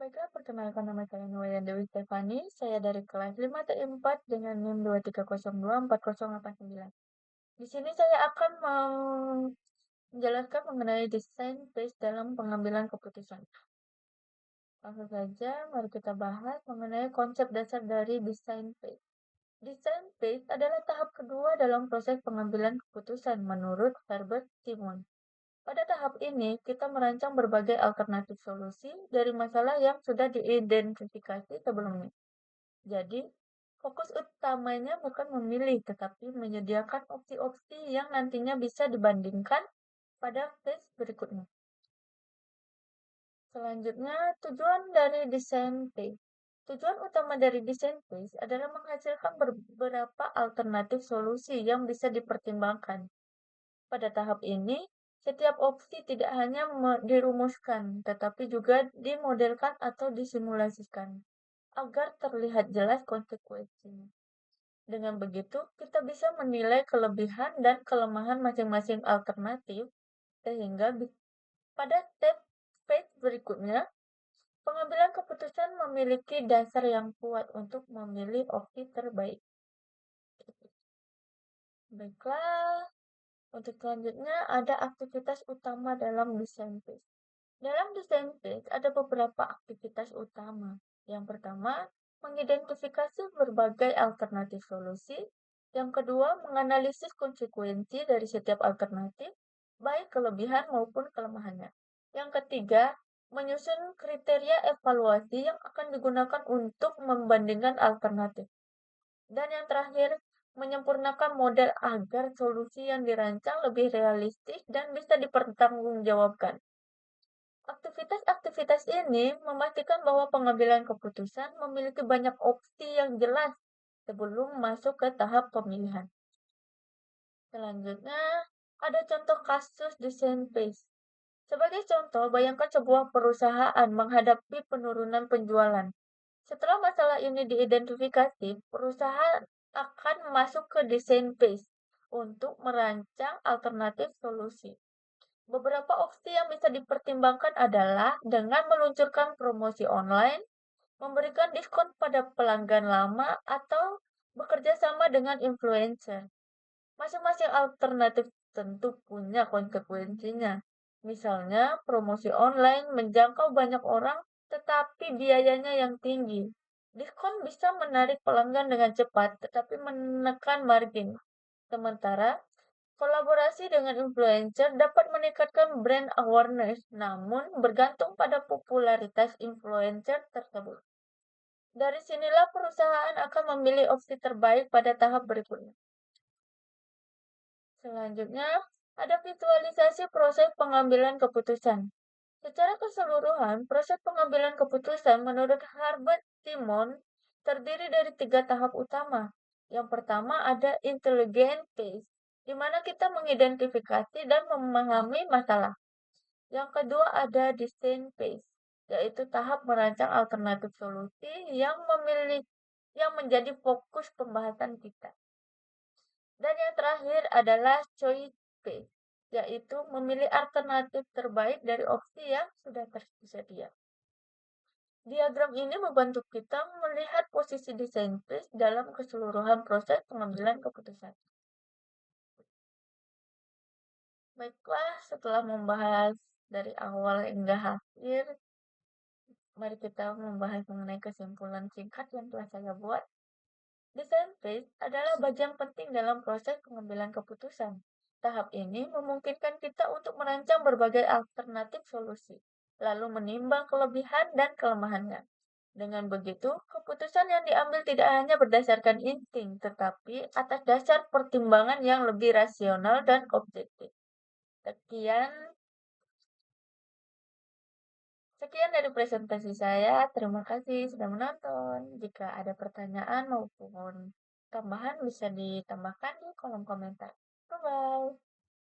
Baiklah, perkenalkan nama saya Nuwayan Dewi Stefani. Saya dari kelas 5T4 dengan NIM 230240889. Di sini saya akan menjelaskan mengenai desain phase dalam pengambilan keputusan. Langsung saja, mari kita bahas mengenai konsep dasar dari desain phase. Desain phase adalah tahap kedua dalam proses pengambilan keputusan menurut Herbert Simon. Pada tahap ini, kita merancang berbagai alternatif solusi dari masalah yang sudah diidentifikasi sebelumnya. Jadi, fokus utamanya bukan memilih, tetapi menyediakan opsi-opsi yang nantinya bisa dibandingkan pada phase berikutnya. Selanjutnya, tujuan dari desain phase. Tujuan utama dari desain phase adalah menghasilkan beberapa alternatif solusi yang bisa dipertimbangkan. Pada tahap ini, setiap opsi tidak hanya dirumuskan, tetapi juga dimodelkan atau disimulasikan, agar terlihat jelas konsekuensinya. Dengan begitu, kita bisa menilai kelebihan dan kelemahan masing-masing alternatif, sehingga pada step phase berikutnya, pengambilan keputusan memiliki dasar yang kuat untuk memilih opsi terbaik. Baiklah, untuk selanjutnya ada aktivitas utama dalam desain phase. Dalam desain phase ada beberapa aktivitas utama. Yang pertama, mengidentifikasi berbagai alternatif solusi. Yang kedua, menganalisis konsekuensi dari setiap alternatif, baik kelebihan maupun kelemahannya. Yang ketiga, menyusun kriteria evaluasi yang akan digunakan untuk membandingkan alternatif. Dan yang terakhir, menyempurnakan model agar solusi yang dirancang lebih realistis dan bisa dipertanggungjawabkan. Aktivitas-aktivitas ini memastikan bahwa pengambilan keputusan memiliki banyak opsi yang jelas sebelum masuk ke tahap pemilihan. Selanjutnya, ada contoh kasus desain phase. Sebagai contoh, bayangkan sebuah perusahaan menghadapi penurunan penjualan. Setelah masalah ini diidentifikasi, perusahaan akan masuk ke desain phase untuk merancang alternatif solusi. Beberapa opsi yang bisa dipertimbangkan adalah dengan meluncurkan promosi online, memberikan diskon pada pelanggan lama, atau bekerja sama dengan influencer. Masing-masing alternatif tentu punya konsekuensinya. Misalnya, promosi online menjangkau banyak orang tetapi biayanya yang tinggi. Diskon bisa menarik pelanggan dengan cepat tetapi menekan margin. Sementara, kolaborasi dengan influencer dapat meningkatkan brand awareness, namun bergantung pada popularitas influencer tersebut. Dari sinilah perusahaan akan memilih opsi terbaik pada tahap berikutnya. Selanjutnya, ada visualisasi proses pengambilan keputusan. Secara keseluruhan, proses pengambilan keputusan menurut Herbert Simon terdiri dari 3 tahap utama. Yang pertama ada intelligent phase, di mana kita mengidentifikasi dan memahami masalah. Yang kedua ada design phase, yaitu tahap merancang alternatif solusi yang menjadi fokus pembahasan kita. Dan yang terakhir adalah choice phase, yaitu memilih alternatif terbaik dari opsi yang sudah tersedia. Diagram ini membantu kita melihat posisi desain phase dalam keseluruhan proses pengambilan keputusan. Baiklah, setelah membahas dari awal hingga akhir, mari kita membahas mengenai kesimpulan singkat yang telah saya buat. Desain phase adalah bagian penting dalam proses pengambilan keputusan. Tahap ini memungkinkan kita untuk merancang berbagai alternatif solusi, lalu menimbang kelebihan dan kelemahannya. Dengan begitu, keputusan yang diambil tidak hanya berdasarkan insting, tetapi atas dasar pertimbangan yang lebih rasional dan objektif. Sekian, sekian dari presentasi saya. Terima kasih sudah menonton. Jika ada pertanyaan maupun tambahan bisa ditambahkan di kolom komentar. Bye-bye.